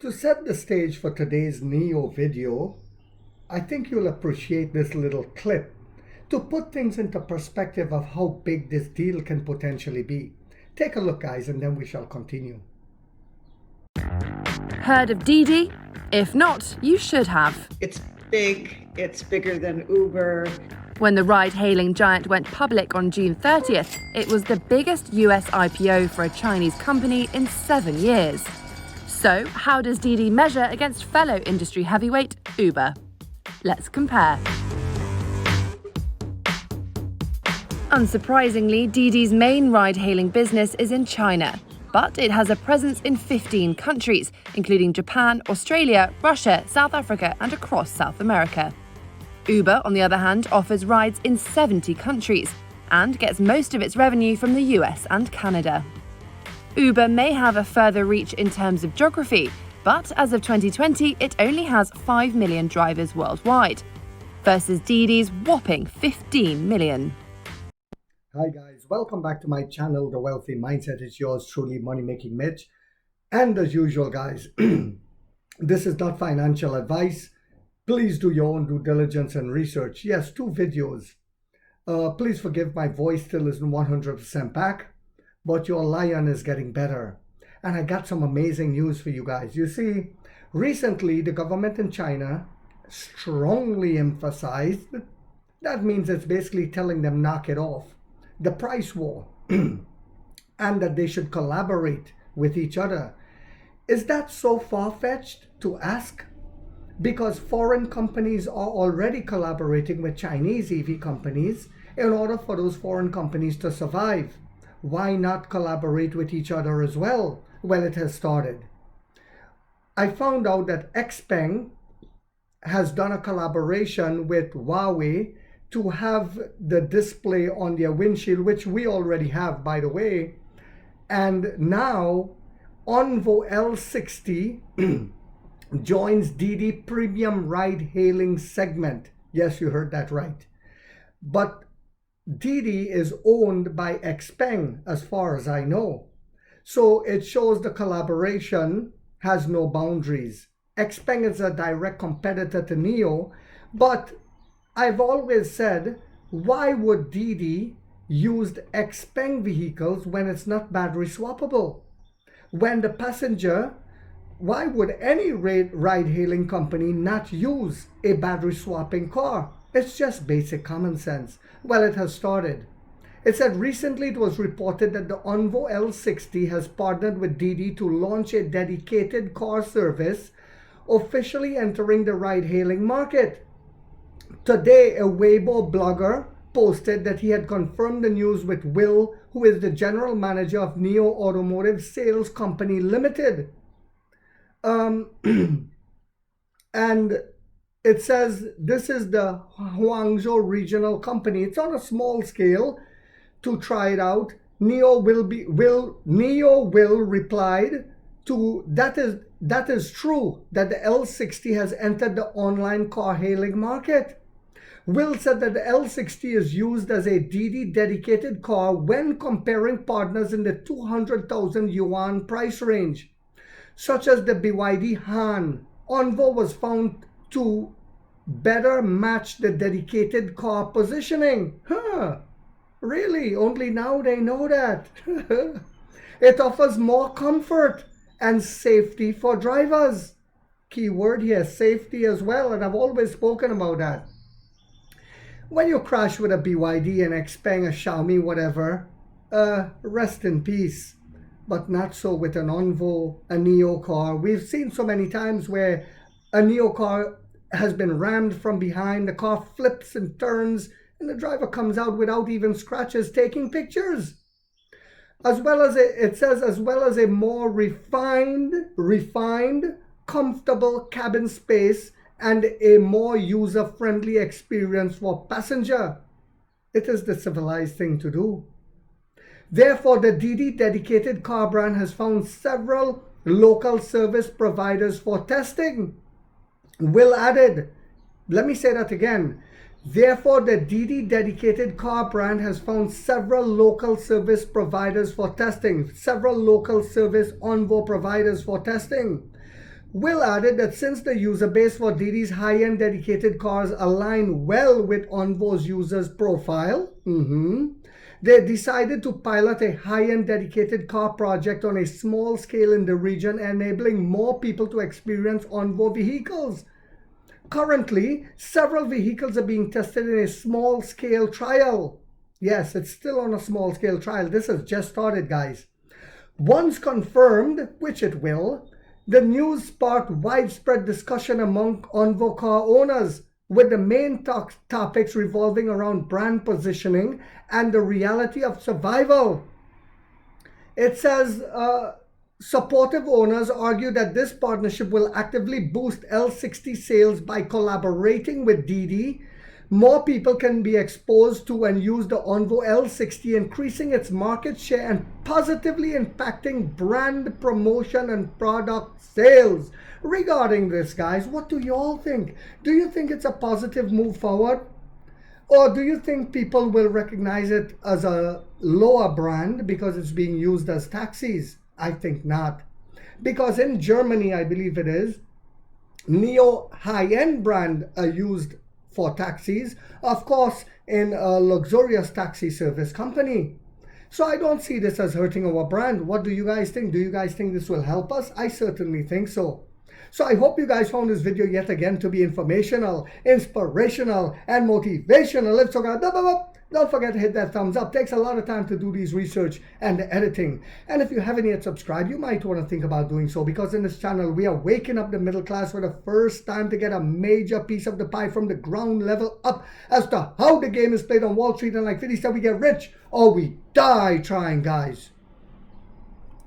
To set the stage for today's Neo video, I think you'll appreciate this little clip to put things into perspective of how big this deal can potentially be. Take a look, guys, and then we shall continue. Heard of Didi? If not, you should have. It's big. It's bigger than Uber. When the ride-hailing giant went public on June 30th, it was the biggest US IPO for a Chinese company in 7 years. So, how does Didi measure against fellow industry heavyweight Uber? Let's compare. Unsurprisingly, Didi's main ride-hailing business is in China, but it has a presence in 15 countries, including Japan, Australia, Russia, South Africa, and across South America. Uber, on the other hand, offers rides in 70 countries and gets most of its revenue from the US and Canada. Uber may have a further reach in terms of geography, but as of 2020, it only has 5 million drivers worldwide, versus Didi's whopping 15 million. Hi guys, welcome back to my channel, The Wealthy Mindset. It's yours truly, Money Making Mitch. And as usual, guys, this is not financial advice. Please do your own due diligence and research. Yes, 2 videos. Please forgive my voice still isn't 100% back, but your lion is getting better. And I got some amazing news for you guys. You see, recently the government in China strongly emphasized, that means it's basically telling them knock it off, the price war, and that they should collaborate with each other. Is that so far-fetched to ask? Because foreign companies are already collaborating with Chinese EV companies in order for those foreign companies to survive. Why not collaborate with each other as well? Well, it has started. I found out that XPeng has done a collaboration with Huawei to have the display on their windshield, which we already have, by the way. And now Onvo L60 joins Didi premium ride-hailing segment. Yes, you heard that right. But Didi is owned by XPeng, as far as I know. So it shows the collaboration has no boundaries. XPeng is a direct competitor to Neo, but I've always said, why would Didi use XPeng vehicles when it's not battery swappable? When the passenger, why would any ride-hailing company not use a battery swapping car? It's just basic common sense. Well, it has started. It said recently it was reported that the Onvo L60 has partnered with Didi to launch a dedicated car service, officially entering the ride-hailing market. Today, a Weibo blogger posted that he had confirmed the news with Will, who is the general manager of Neo Automotive Sales Company Limited. And it says this is the Huangzhou regional company. It's on a small scale to try it out. Neo will replied to that is true that the L60 has entered the online car hailing market. Will said that the L60 is used as a Didi dedicated car when comparing partners in the 200,000 yuan price range, such as the BYD Han. Onvo was found to better match the dedicated car positioning. Really? Only now they know that. It offers more comfort and safety for drivers. Key word here, safety as well, and I've always spoken about that. When you crash with a BYD, an XPeng, a Xiaomi, whatever, rest in peace. But not so with an Onvo, a Neo car. We've seen so many times where a Neo car has been rammed from behind, the car flips and turns, and the driver comes out without even scratches, taking pictures. As well as a more refined, comfortable cabin space and a more user-friendly experience for passenger. It is the civilized thing to do. Therefore, the Didi dedicated car brand has found several local service providers for testing. Will added, let me say that again. Therefore, the Didi dedicated car brand has found several local service providers for testing, several local service Onvo providers for testing. Will added that since the user base for Didi's high-end dedicated cars align well with Onvo's users profile, they decided to pilot a high-end dedicated car project on a small scale in the region, enabling more people to experience Onvo vehicles. Currently, several vehicles are being tested in a small-scale trial. Yes, it's still on a small-scale trial. This has just started, guys. Once confirmed, which it will, the news sparked widespread discussion among Onvo car owners, with the main topics revolving around brand positioning and the reality of survival. It says supportive owners argue that this partnership will actively boost L60 sales by collaborating with Didi. More people can be exposed to and use the Onvo L60, increasing its market share and positively impacting brand promotion and product sales. Regarding this, guys, what do you all think? Do you think it's a positive move forward? Or do you think people will recognize it as a lower brand because it's being used as taxis? I think not. Because in Germany, I believe it is, neo high-end brand are used for taxis, of course, in a luxurious taxi service company. So I don't see this as hurting our brand. What do you guys think? Do you guys think this will help us? I certainly think so. So I hope you guys found this video yet again to be informational, inspirational, and motivational. If so, don't forget to hit that thumbs up. It takes a lot of time to do these research and the editing. And if you haven't yet subscribed, you might want to think about doing so, because in this channel, we are waking up the middle class for the first time to get a major piece of the pie from the ground level up as to how the game is played on Wall Street. And like 50 said, we get rich or we die trying, guys.